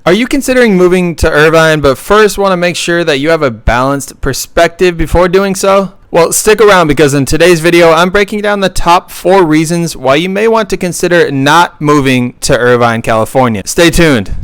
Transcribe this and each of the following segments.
Are you considering moving to Irvine but first want to make sure that you have a balanced perspective before doing so? Well, stick around because in today's video, I'm breaking down the top 4 reasons why you may want to consider not moving to Irvine, California. Stay tuned.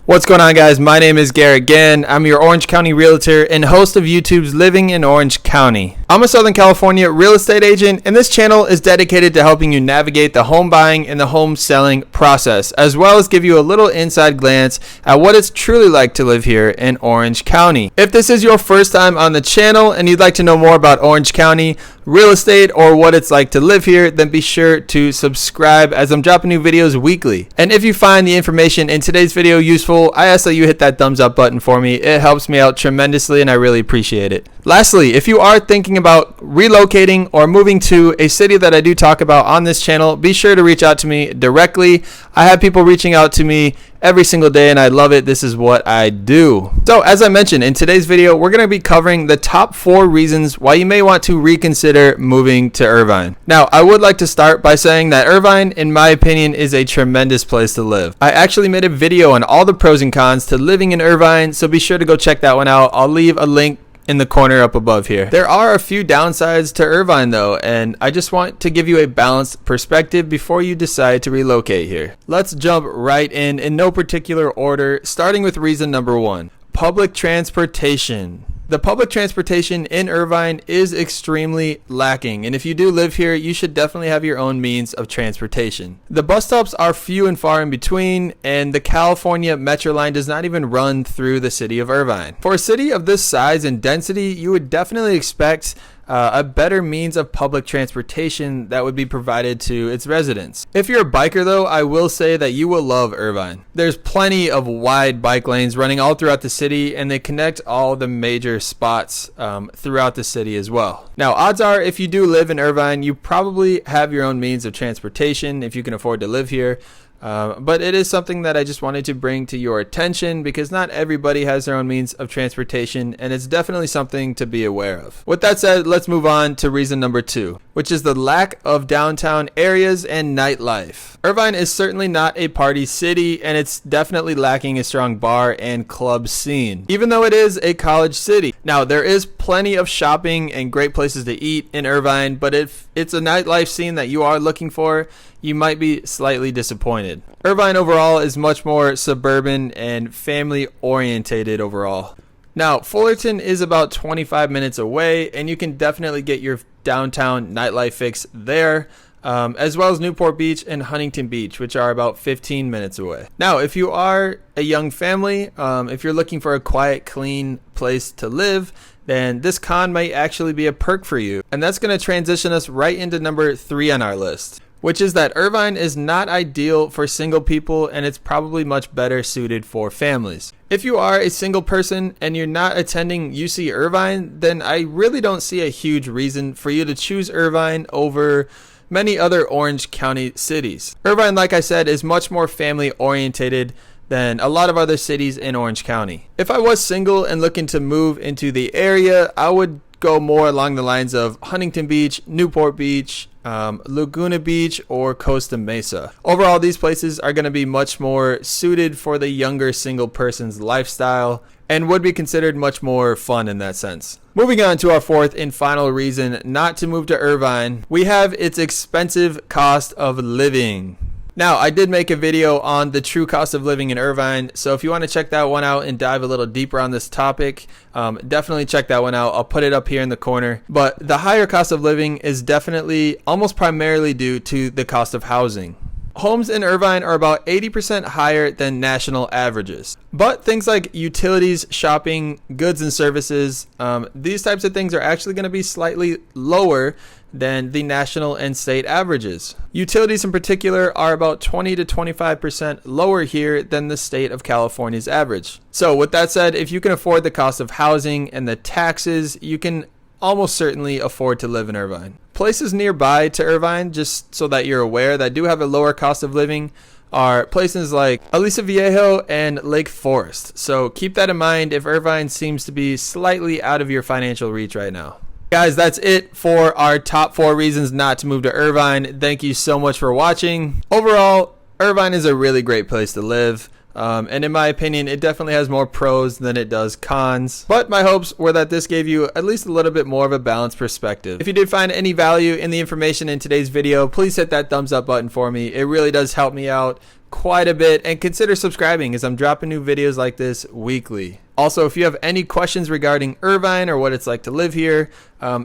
What's going on, guys? My name is Garrett Gahn. I'm your Orange County Realtor and host of YouTube's Living in Orange County. I'm a Southern California real estate agent, and this channel is dedicated to helping you navigate the home buying and the home selling process, as well as give you a little inside glance at what it's truly like to live here in Orange County. If this is your first time on the channel and you'd like to know more about Orange County, real estate, or what it's like to live here, then be sure to subscribe as I'm dropping new videos weekly. And if you find the information in today's video useful, I ask that you hit that thumbs up button for me. It helps me out tremendously and I really appreciate it. Lastly, if you are thinking about relocating or moving to a city that I do talk about on this channel, be sure to reach out to me directly. I have people reaching out to me every single day and I love it. This is what I do. So as I mentioned in today's video, we're going to be covering the top 4 reasons why you may want to reconsider moving to Irvine. Now, I would like to start by saying that Irvine, in my opinion, is a tremendous place to live. I actually made a video on all the pros and cons to living in Irvine, so be sure to go check that one out. I'll leave a link in the corner up above here. There are a few downsides to Irvine though, and I just want to give you a balanced perspective before you decide to relocate here. Let's jump right in no particular order, starting with reason number 1, public transportation. The public transportation in Irvine is extremely lacking, and if you do live here, you should definitely have your own means of transportation. The bus stops are few and far in between, and the California Metro line does not even run through the city of Irvine. For a city of this size and density, you would definitely expect a better means of public transportation that would be provided to its residents. If you're a biker though, I will say that you will love Irvine. There's plenty of wide bike lanes running all throughout the city, and they connect all the major spots throughout the city as well. Now, odds are if you do live in Irvine, you probably have your own means of transportation if you can afford to live here. But it is something that I just wanted to bring to your attention because not everybody has their own means of transportation, and it's definitely something to be aware of. With that said, let's move on to reason number 2, which is the lack of downtown areas and nightlife. Irvine is certainly not a party city, and it's definitely lacking a strong bar and club scene, even though it is a college city. Now, there is plenty of shopping and great places to eat in Irvine, but if it's a nightlife scene that you are looking for, you might be slightly disappointed. Irvine overall is much more suburban and family orientated overall. Now, Fullerton is about 25 minutes away, and you can definitely get your downtown nightlife fix there, as well as Newport Beach and Huntington Beach, which are about 15 minutes away. Now, if you are a young family, if you're looking for a quiet, clean place to live, then this con might actually be a perk for you. And that's going to transition us right into number 3 on our list, which is that Irvine is not ideal for single people, and it's probably much better suited for families. If you are a single person and you're not attending UC Irvine, then I really don't see a huge reason for you to choose Irvine over many other Orange County cities. Irvine, like I said, is much more family orientated than a lot of other cities in Orange County. If I was single and looking to move into the area, I would go more along the lines of Huntington Beach, Newport Beach, Laguna Beach, or Costa Mesa. Overall, these places are going to be much more suited for the younger single person's lifestyle and would be considered much more fun in that sense. Moving on to our 4th and final reason not to move to Irvine, we have its expensive cost of living. Now, I did make a video on the true cost of living in Irvine, so if you want to check that one out and dive a little deeper on this topic, definitely check that one out. I'll put it up here in the corner. But the higher cost of living is definitely almost primarily due to the cost of housing. Homes in Irvine are about 80% higher than national averages. But things like utilities, shopping, goods and services, these types of things are actually going to be slightly lower than the national and state averages. Utilities in particular are about 20 to 25% lower here than the state of California's average. So with that said, if you can afford the cost of housing and the taxes, you can almost certainly afford to live in Irvine. Places nearby to Irvine, just so that you're aware, that do have a lower cost of living are places like Aliso Viejo and Lake Forest. So keep that in mind if Irvine seems to be slightly out of your financial reach right now. Guys, that's it for our top 4 reasons not to move to Irvine. Thank you so much for watching. Overall, Irvine is a really great place to live. And in my opinion, it definitely has more pros than it does cons. But my hopes were that this gave you at least a little bit more of a balanced perspective. If you did find any value in the information in today's video, please hit that thumbs up button for me. It really does help me out quite a bit. And consider subscribing, as I'm dropping new videos like this weekly. Also, if you have any questions regarding Irvine or what it's like to live here,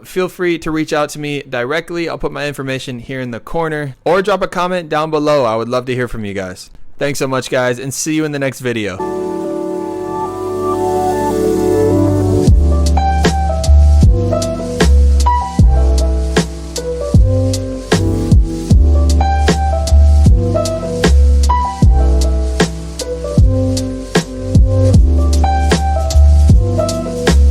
feel free to reach out to me directly. I'll put my information here in the corner, or drop a comment down below. I would love to hear from you guys. Thanks so much, guys, and see you in the next video.